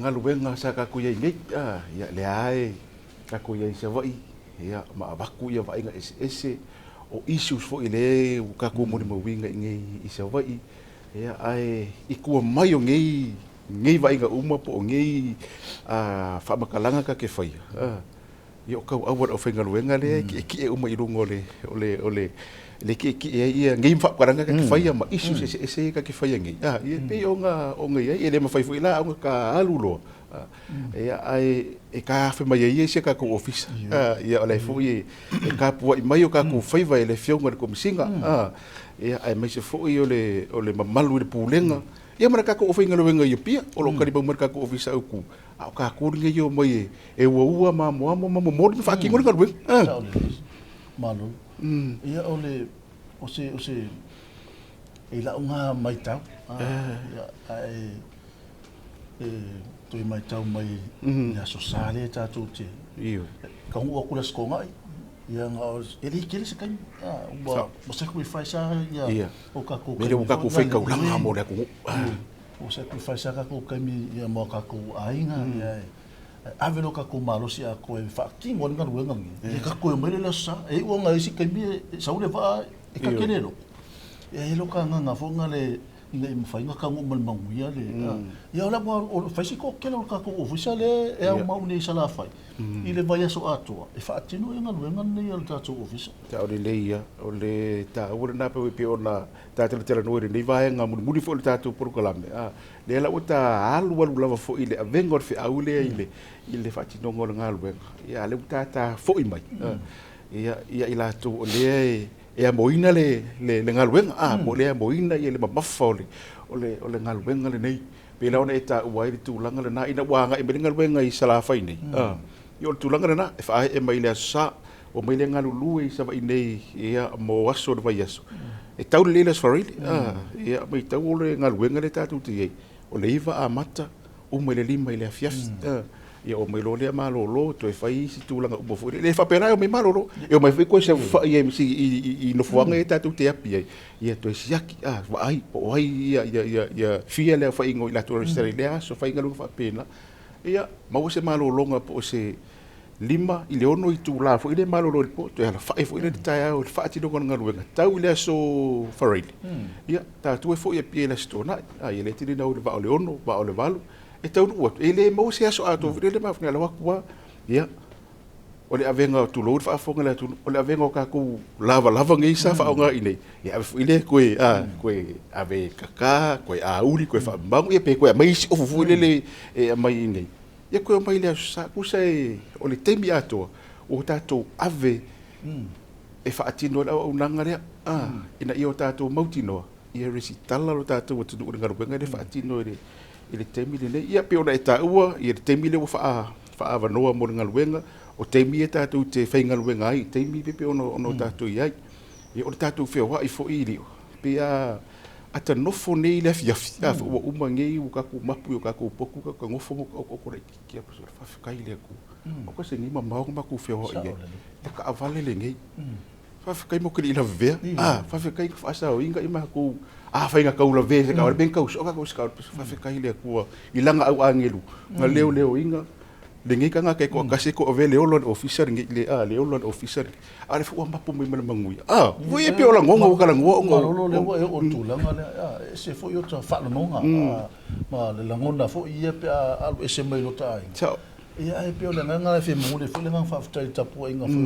ngaluenga sa ka kuya ngai ya le ai ka kuya se vai ya ma baku ya vai nga ese o issues fo ile ka ko mo mo winga ngai isa vai ia ai I kua mai o ngei vainga uma po o ngei whamakalanga ka ke whai. Ia o kau awar o whaingaluenga le ki e uma I rungo le ki e ia ngei whakaranga ka ke whai ma isu se ka ke whai ngei. Ia pe o ngei ai e le mawhai fui la o ka alulo. Ia ai e ka whi mai ia se ka ko ofisa. Ia o le fui e ka pua I mai o ka ko whai vai le whionga le komisinga. Ia ai mai se fui o le mamalu I le pūlenga. Ia mara ka ko whaingaluenga ia pia o lo kariba mara ka ko ofisa au ku. Au ka kōringa ia o mai e ua ma mori na whaki ngore karuenga. Malu. Ia o se e la unga mai tau. Ia ai toi mai tau mai ia so sale tātou te. Iyo. Ka hua kura skonga ai. Ia ngā e li kere se kai. Ua sacrifice ia o ka kō. Mere o ka kō whaika ulanga mo rea kō. O sacrifice ka kō kaimi ia mo ka kō ainga. Avelo ka kō marosi a koe whaaki ngoni ngā ruenga ngi. E ka koe mai le sa. E ua ngā isi kaimi saure wha e ka kerero. E lo ka ngā whonga le ina I mwhainga ka ngō malmanguia le. Ia ola mua o whaisi ko kena o ka ko ofisa le e au mau nei sa la whai. I le vai aso atoa. E whaatino e ngā ruenga nei al tātou ofisa. Ta o le leia, o le ta ura nā pau I pe o nā tātala tera noere nei vai ngā muri fo le tātou porukalame. Le ala o ta alu lava fo I le avenga o le whiau lea I le whaatinongo le ngā ruenga. Ia le uta ta fo I mai. Ia I lātou o lea e a moina le ngaluenga mo le a moina I le mamafa o le ngaluenga le nei pe la ona e ta uai le tūlanga le na ina wanga I me le ngaluenga I salawhai nei I o le tūlanga le na e whae e mai le asa o mai le ngalulu I sawa I nei ia mo aso le vai aso e tau le le asfarili ia mai tau o le ngaluenga le tātou te iei o le iwa a mata o mai le lima I le afiafi ia o mai lo le malolo to e fai si tūlanga umo fu le fa pera o mai malolo e o mai foi ko se fa ia mi si I no fuanga e tatu te api ia to siaki wa ai o ai ia fia le fa ingo I la to restare le aso fa inga lu fa pena ia ma o se malolo nga po se lima I le ono I tūla fo I le malolo po to ia fa fo I le tai o fa ti no nga luenga tau le aso farili ia tatu e fo ia pie la stona ia le tini na o le va o le ono va o le valu e tau ua ele mo se aso ato vile ma fina la wakua ia o le avenga tu lo fa fonga la tu o le avenga ka ku lava ngi sa fa nga ine ia ile koe ave kaka koe a uri koe fa bangu ia pe koe mai o fu ile e mai ine ia koe mai le sa ku sai o le temi ato o tato ave e fa atino la o nanga rea ina io tato mautino ia resitala lo tato o tu nga ruenga le fa atino ile temi le ia pe ona eta ua ia temi le fa vanoa mo ngaluenga o temi eta tu te fainga luenga ai temi pe ono tatu ia ia o tatu fe wa I fo ili pe ata no fo nei le fia o uma ngei o ka ku mapu o ka ku poku ka ngofo o ko re ki a fa kai le ku o ko se ni mama o ma ku fe wa ia ka avale le ngei fa kai mo ki la ve fa kai fa sa o inga I ma ku whainga kaula vese ka ben kaus o ka kaus ka fa kai le ku I langa au angelu nga leo inga le ngi ka nga kai ko kasi ko ve leo lon officer ngi le leo lon officer ale fu ma pu mai mangui wo e pe ola ngongo ka la ngo le o tu langa le se fo yo ta fa nonga ma le langona fo ia pe a se mai lo tai ciao ia e pe ola nga fe mo le fo le nga fa fa ta pu inga fo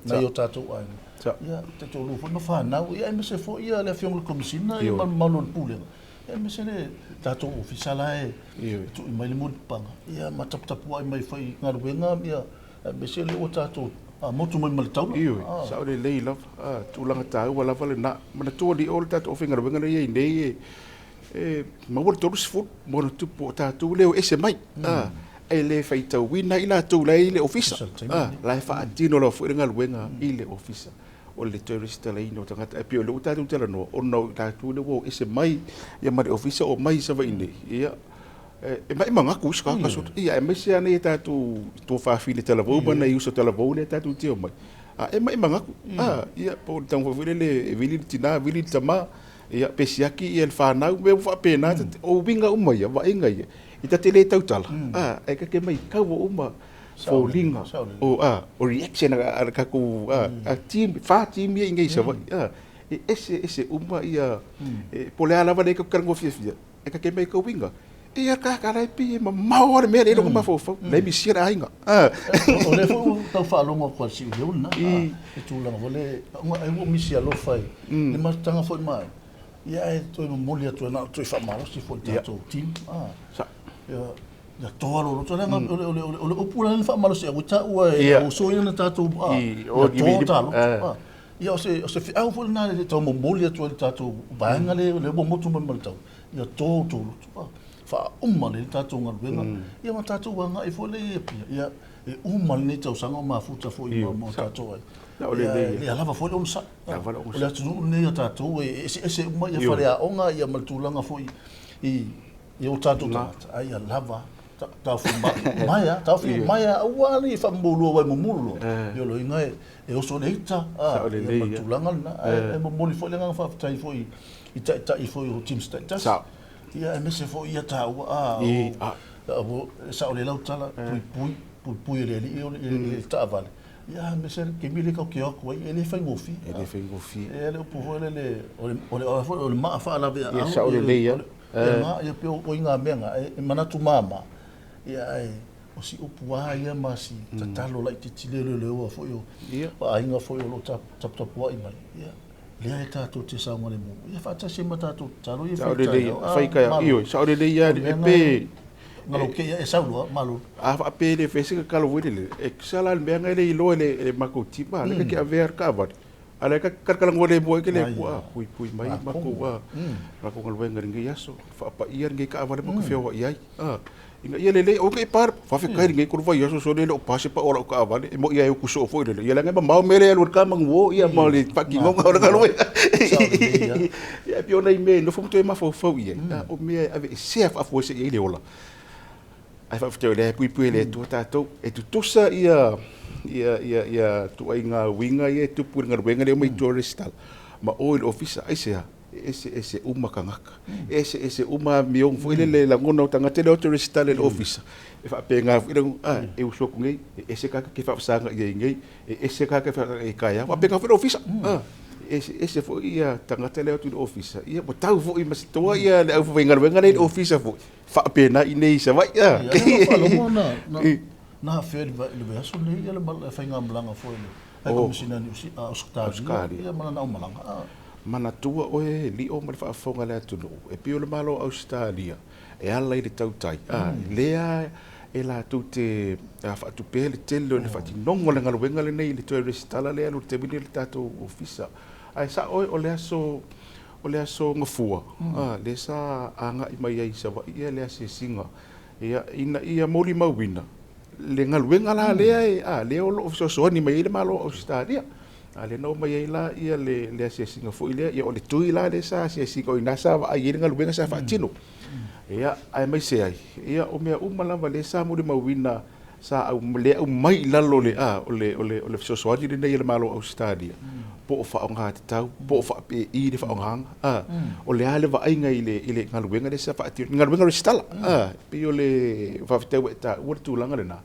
na yo ta tu ai ia te tolu fo no fa na ia me se fo ia le fiong le komisina ia malon pule ia me se le tato ofisala tu mai le mod panga ia ma tap tap ai mai fai ngaruenga ia me se le o tato mo tu mai mal tau sa le le love tu langa ta wala vale na ma tu di all tato of ngaruenga ia nei ma wo tu sfut mo tu po tato le ese mai ele fai tau wina ila tu le ofisa la fa dino lo fu ngaruenga ile ofisa o le tourist la ino tangata e pio le utatu tela no o no tatu le wo ese mai ia ma ofisa o mai sa vai nei ia e mai manga ku ska ka so ia e mai se ane tatu to fa fili tela vo bana i uso tela vo le tatu tio mai e mai manga ku ia po tang vo le vili tina vili tama ia pesiaki ia el fa na me fa pena o winga uma ia va inga ia ita tele tau tala e ka ke mai ka vo uma fo linga o reaction a ka ku a team fa team ia inga isa ese uma ia po le ala vale ka kango fia e ka ke mai ka winga ia ka lai pi ma maore me le ko mafofo le mi sira ainga o le fo tau fa longo ko si leuna e tu la vole ai mo misi alo fai le ma tanga foi mai ia e to mo molia to na to fa malo si fo to team sa ya toro to nga o pula le fa malo si o ta o so ia na tato o talo ia o se fi au fo na le to mo molia to tato ba nga le mo motu mo tau ia to fa umma le tatou ngaluenga ia ma tatou wanga e fole ia e umma le tau sanga ma futa fo i mo tatou ai le lava fole on sa le atu ne ia tatou e ese umma ia fale a onga ia maltulanga fo i o tatou ai ia lava tau fu maya awali fa mbulu wa mumulo yo lo inga e o so leita ia maltulanga na e mo moli fole nga fa tai fo i ta i fo i team status ia me se fo ia tau sa o le lau tala pui le ta vale ia me se ke mi le ka ke ko ele fa ngofi ele o po le o le ma fa la vea sa o le ia ia pe o inga menga e manatu mama ia o si upua ia masi tatalo la titile le o fo yo pa inga fo yo lo tap wa ima ia le ai tatou te sa ngore mo ia fa tasi mata to talo ia fai ka io sa o le ia e pe ngalo ke e sa lo malo a pe le fese ka kalo wele e sala le menga le ilo le makoti ba le ke a ver ka ba ala ka kala ngore mo ke le pui mai mako wa mako ngalo wenga ngi yaso fa pa ia ngi ka va le mo ke feo ia inga ia le o ke par fa fe kai ngi kurva yaso so le o pase pa ora ka va le mo ia ku so fo le ia la ngai ma mele lo ka mang wo ia ma le pa ki ngong ora kalo ia pio nei me no fu to ma fo ia o me ave chef a fo se ia le ola ai fa te le pui le tu tato e tu tosa ia tu ai nga winga ia tu pu nga wenga le mai touristal ma oil officer ai se ese uma kangaka ese uma miong foi le la ngona tanga te le touristal le officer e fa penga e uso ku ngai ese ka ke fa sanga ia ngai ese ka ke fa e kaya wa penga foi officer ese foi ia tanga te le officer ia mo tau foi mas toa ia le au wenga le officer foi fa pena inei sa vai na fe le beso le mal fa nga blanga foi ai como sina ni Oscar ia mana na malanga mana tua oe li o ma fa fonga le tunu e pio le malo Australia e ala i le tautai lea e la tu te fa tu pe le telo le fa ti nongo le ngaluenga le nei le tourist tala le alu te bini le tato ofisa ai sa oe o le aso ngafua le sa anga i mai ai sa wa ia le ase singa ia moli mawina le ngaluenga la lea le o lo so ni mai le malo Australia ale no mai la ia le se singa fo ile ia o le tui la le sa se singa ina sa va ia nga lubenga sa fa tino ia ai mai se ai ia o mea umala va le sa mo de mawina sa au le au mai la lo le o le so so di le ile malo Australia po fa nga te tau po fa pe i de fa nga o le ale va ai nga ile nga lubenga le sa fa tino nga lubenga le stala pe o le va te ta o tu langa le na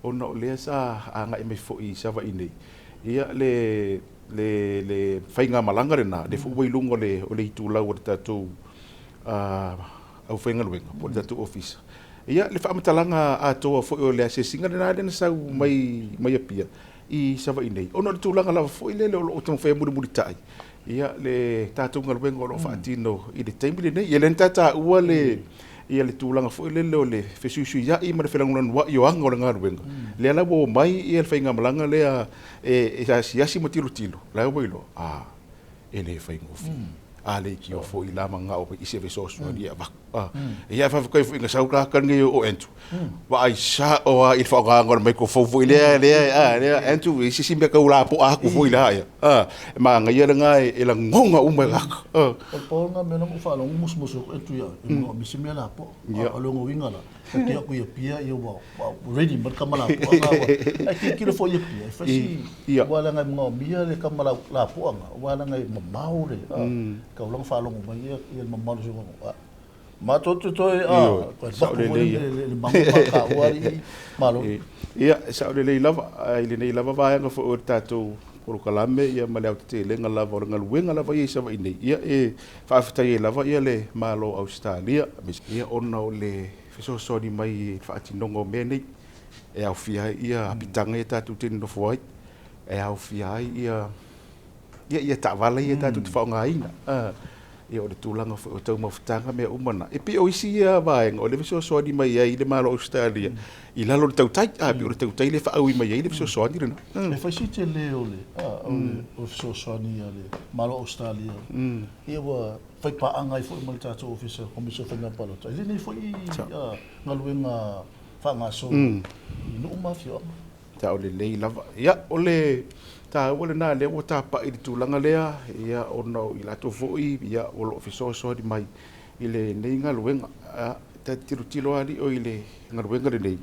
o no le sa anga i me fo i sa va inei ia le fainga malanga rena le fu wai lungo le o le itula o tatu au fainga luenga po tatu office ia le fa matalanga a to fo o le ase singa rena le sa mai apia i sava inei ono le tulanga la fo ile le o tamo fa muri tai ia le tatu ngaluenga o fa tino i le temple nei ia le tata ua le ia le tulanga fo ile le fesusu ia i ma le felangu wa yo anga o ngaluenga le ala bo mai ia le fainga malanga le e sia mo tilo la o boilo ele fainga ale ki o fo ila manga o i se so so dia ba ia fa ko inga sa ka kan ngi o entu wa ai sa o il fa ga ngor mai ko fo ile entu i si simbe ka ula po a ko fo ila ia ma nga ia nga e la ngonga o mai o po nga me no fa lo mus entu ia mo mi simbe la po o lo winga la ke ko ia pia ia wa ready bar kamala po nga wa ai ki lo fo ia pia fa si wala nga mo mia le kamala la po nga wala nga mau le ka ulang fa lo mo ia mamalo so ma to le bango ka wari malo ia sa le lava ai le nei lava vai nga fo tato polo kalame ia ma le au te lenga lava o ngaluenga lava ia sa vai nei ia e whaafitai lava ia le malo Australia ia ona o le fesosoni mai whaatinongo mea nei e au fia ia apitanga ia tātou tēnei nofo ai e au fia ia ta'wala ia tātou te whaonga aina ia o le tūlanga o tau mawhitanga mea umana e pi o isi ia vaenga o le fesosoni mai ai le malo Australia i lalo le tautai pi o le tautai le whaau i mai ai le fesosoni rena e whaisite le o le fesosoni ia le malo Australia ia wa fai paanga i fo i mali tātou ofisa komisio whainga palota i le nei fo i ngaluenga whangaso i no umafio ta o le lei lava ia o le ta wale na le o tapa i tūlanga lea ia o no i lato foi ia o lo fisoso di mai i le nei ngaluenga ta tiro ali o i le ngaluenga le nei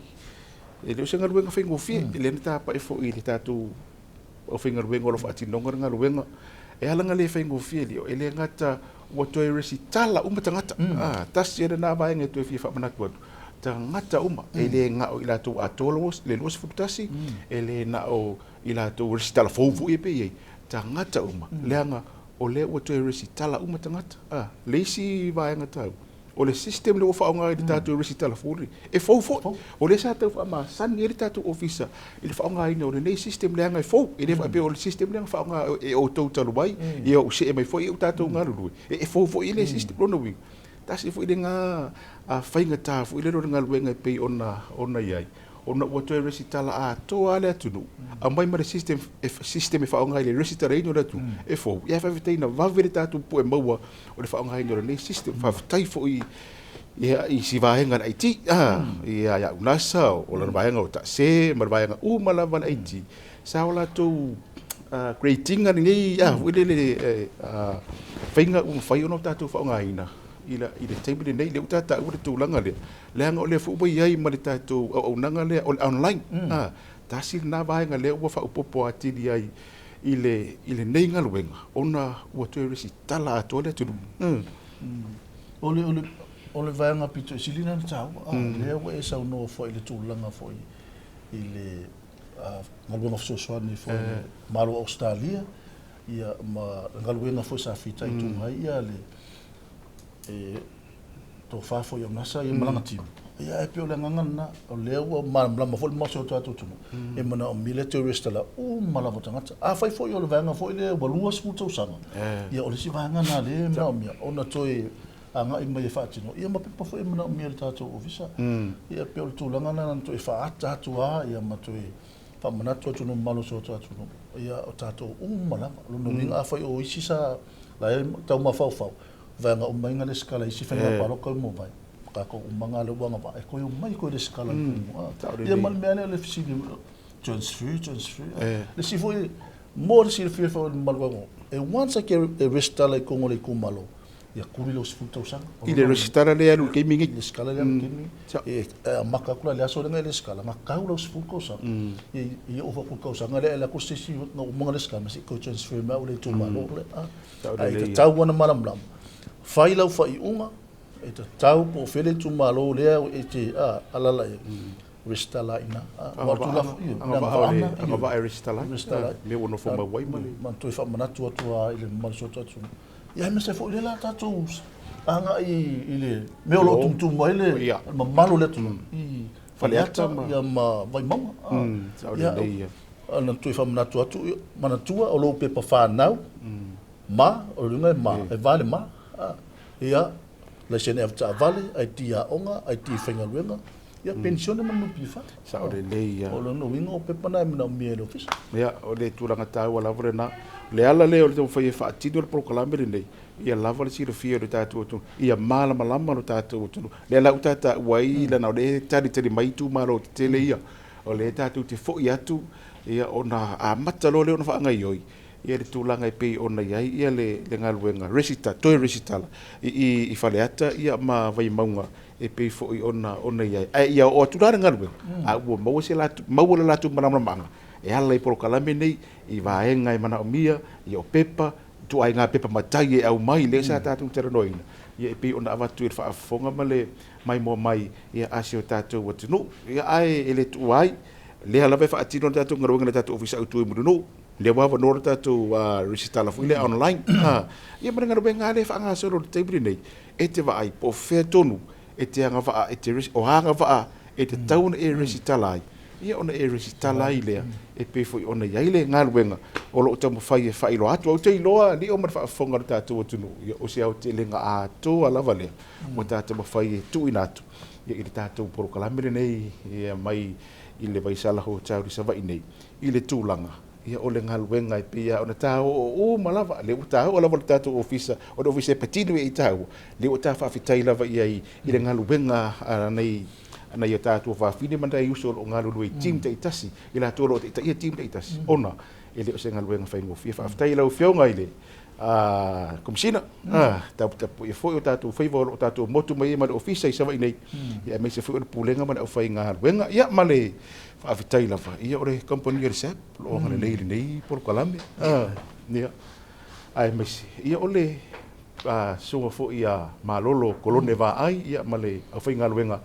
e le se ngaluenga fai ngofi i le tapa i foi i tatu o fai ngaluenga o lo fatinonga ngaluenga e alanga le fai ngofi le o le ngata o to resi tala umatangata tas ia na ba nge to fi fa manatu tangata uma ele nga o ila tu atolos le los futasi ele na o ila tu restala fofu e pe tangata uma leanga o le o tu restala uma tangata le si vai nga tau o le system le o fa nga ita tu restala fofu e fofu o le sa tau fa ma san ni ita tu officer ele fa nga ina o le system leanga e fofu ele fa pe o le system leanga fa nga e o total bai e o se mai foi o tatu nga lu e fofu ele system no wi tasi foi nga a fainga ta fu ile ro ngaluenga pe ona yai ona o to resitala a to ale tunu a mai ma system e fa onga ile resitara ino tu e fo ia fa vitaina va verita tu po e maua o le fa onga ino le system fa tai fo i ia i si vaenga ai ti ia ya unasa o le vaenga o ta se ma vaenga u mala val ai ti sa ola tu creating ani ia ile le fainga fai ono ta tu fa onga ina ila table nei le utata u le tūlanga le leanga o le fuba iai ma le tātou au nanga le online tasi na vaenga le ua whaupopo atiri ai ile nei ngaluenga ona ua tue resi tala ato le tunu ole vaenga pito silina na tau le ua e sau no fo ile tūlanga fo ile ngaluenga fsosoani fo malo Australia ia ma ngaluenga fo sa fita i tunga ia le to fa fo yo nasa e malanga tim ia e pio le ngangana o le o malama fo mo so tatu tumu e mana o military stala o malama tangata a fai fo yo le vanga fo le walua sputo sanga ia o le si vanga na le na mia ona toi anga i mai fa tino ia ma pe fo e mana o mil tatu ofisa ia pio tu langa na toi fa tatu a ia ma toi fa mana tu no malo so tatu no ia o tatu o malama lo no ninga fai o isisa la tau ma fa vanga umai ngale skala isi fenga palo ko mo vai ka ko umanga le wanga ba ko umai ko le skala mo ia mal mena le fisi transfer le si foi more si fi fo mal wango e once que e restala ko ngole ko malo ia kuri los futa usang ile restara le alu ke mingi le skala le kimi e maka kula le aso le skala maka los fuko usang e o fuko usang le ko si no umanga le skala si ko transfer ma le to malo le ai ta wana malam fai lau fai unga e te tau po fele tu malo lea e te alala e restala ina anga va e restala me wono fo ma wai mali man toi fa manatu atua ile malso tatu ia me se fo ile la tatu anga ile me lo tum mai le ma malo le tu i faleata ia ma vai mama ia ana toi fa manatu atu manatua o lo pe pa fa nau ma o lunga ma e vale ma ia la sene afta vale ai tia onga ai ti fenga luenga ia pensione manu pifa sa o le ia o no wingo pepana mina mielo fis ia o le tulanga tau wala vrena le ala le o le fai fa tido le proclambe nei ia lava le sira fio le tatu tu ia mala malama le tatu tu le la utata wai la na le tari mai tu maro tele ia o le tatu te fo ia tu ia ona a matalo le ona fa ngai oi ia le tūlanga i pei ona iai ia le ngaluenga toi resitala i faleata ia ma vai maunga e pei fo i ona iai ia o aturara ngaluenga a ua maua le latu manamanga e ala i porokalame nei i vaenga i mana o mia i o pepa tu ai ngā pepa matai e au mai le sa tātung teranoina ia e pei ona avatu i whaafonga ma le mai mo mai ia asio tātou watunu ia ai e le tu ai le ala vai whaatino tātou ngaruenga le tātou ofisa utu i murunu le wa no tātou resitala fu ile online ia manga no benga le fa nga so ro tebri nei e te vai po fe tonu e te anga va e te o hanga va e te tauna e resitala ia ona e resitala ile e pe foi ona ia ile nga luenga o lo tamu fai e fai lo atu o te iloa li o mar fa fonga tātou tunu ia o se au te lenga a to ala vale mo tātou fai e tu inatu ia i tātou por kalamere nei ia mai ile vai sala ho tau sa vai nei ile tūlanga ia o le ngaluenga i pia ona tau o malava le tau o lava tātou ofisa o le ofisa patino i tau le o tā whawhitai lava ia i le ngaluenga nei ana ia tātou whawhine mandai uso o ngalu i team te itasi i la tōro te ia team te itasi ona ele o se ngaluenga whaingofia whawhitai lau whionga ile komsina tapu e foi o tātou whaiva o tātou motu mai ma le ofisa i sa vai nei ia me se foi o le pulenga ma le au whainga ngaluenga ia ma le whaafitai lava ia o le company o le sep lo ngale leili nei por kalame ia ai mesi ia o le sunga fo ia malolo kolone va ai ia ma le au whainga ngaluenga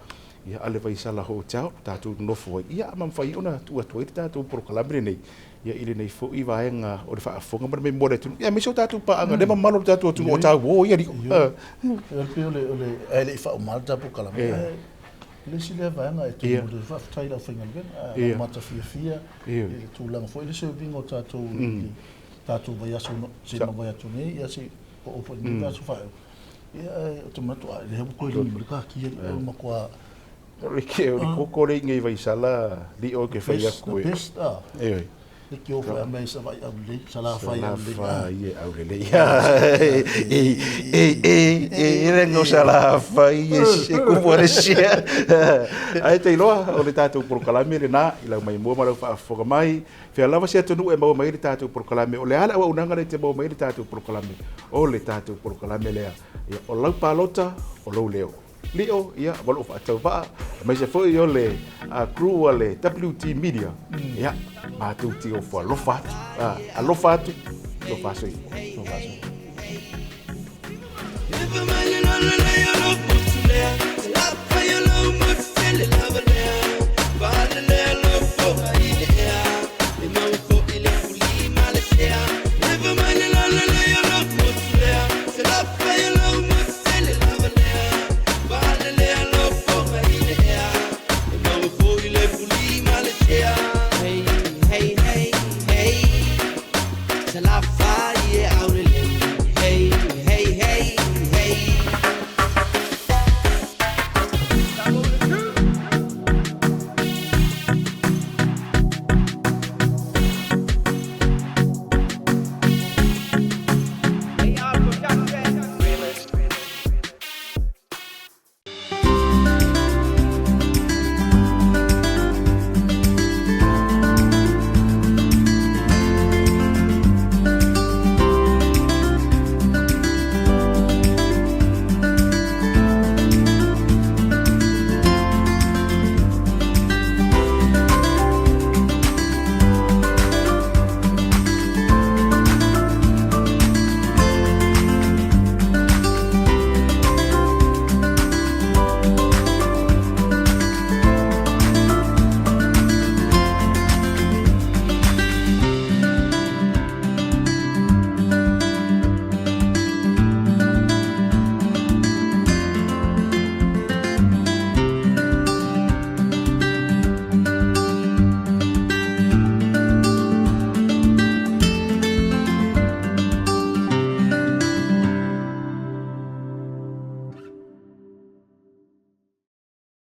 ia ale vai sala ho tau tātou nofo ia ma whai ona tua tua i tātou por kalame nei ia ile nei fo i vaenga o le whaafonga ma me more tu ia me so tātou pa anga le ma malo tātou tu o tau o ia liko ole ele fa o mal tapu kalame le si le vaenga e tu mo fa tai la finga ben mata fia e tu lang foi le se bingo tātou vai aso se ma vai atu nei ia se o po ni ta so fa ia o tomato le ko le merka ki ma kwa ke o ko le ngai vai sala li o ke fai ko e le ke o fa mai sa vai au le sala fai au le au le rengo sala fai e ku por sia ai te loa o le tātou por kalame le na ila mai mo ma fa fo mai fe lava se tonu e mo mai le tātou por kalame o le ala o unanga le te mo mai le tātou por kalame o le tātou por kalame le o lau palota o lo leo Leo ia walo fa tau va mai se foi yo le crew le WT Media ia ma tu ti o fo lo fa lo fa lo fa